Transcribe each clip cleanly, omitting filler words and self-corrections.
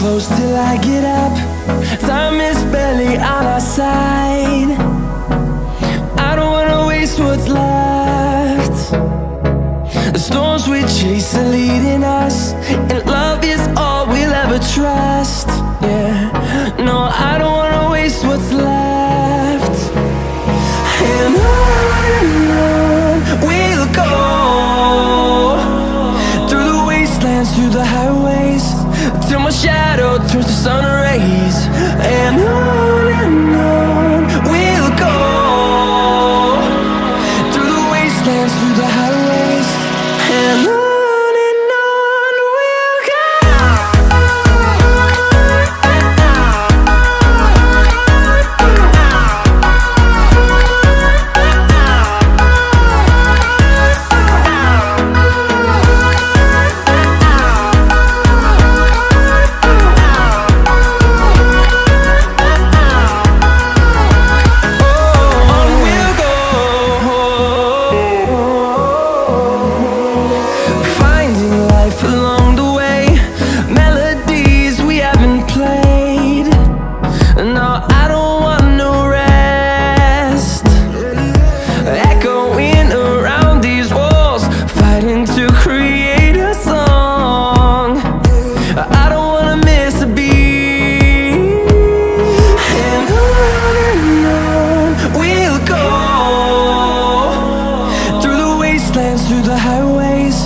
close till I get up. Time is barely on our side. I don't wanna waste what's left. The storms we chase are leading us, and love is all we'll ever trust. Yeah, no, I don't wanna waste what's left. And on we'll go, through the wastelands, through the highways, till my shadow turns to sun rays. And on we'll go, through the wastelands, through the highways, and on we'll go. Through the highways,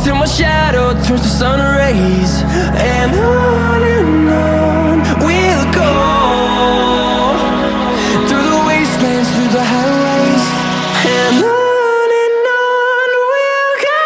till my shadow turns to sun rays. And on we'll go, through the wastelands, through the highways, and on we'll go.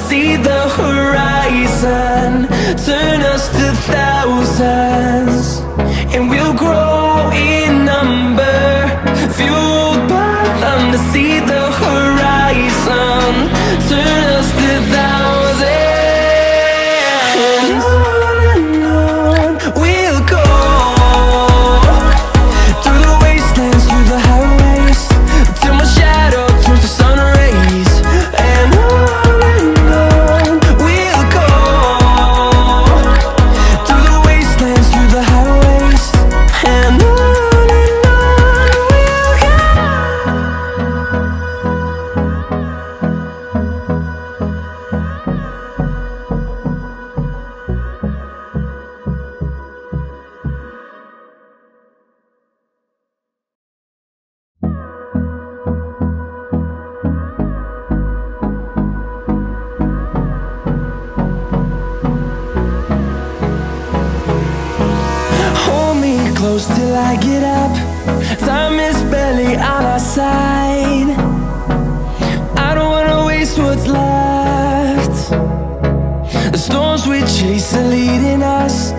See the horizon turn us to thousands, and we'll grow in number, fueled by them. To see the horizon turn us to thousands, and on we'll go, through the wastelands, through the highways, till my shadow turns to sun rays. And close till I get up. Time is barely on our side. I don't wanna waste what's left. The storms we chase are leading us,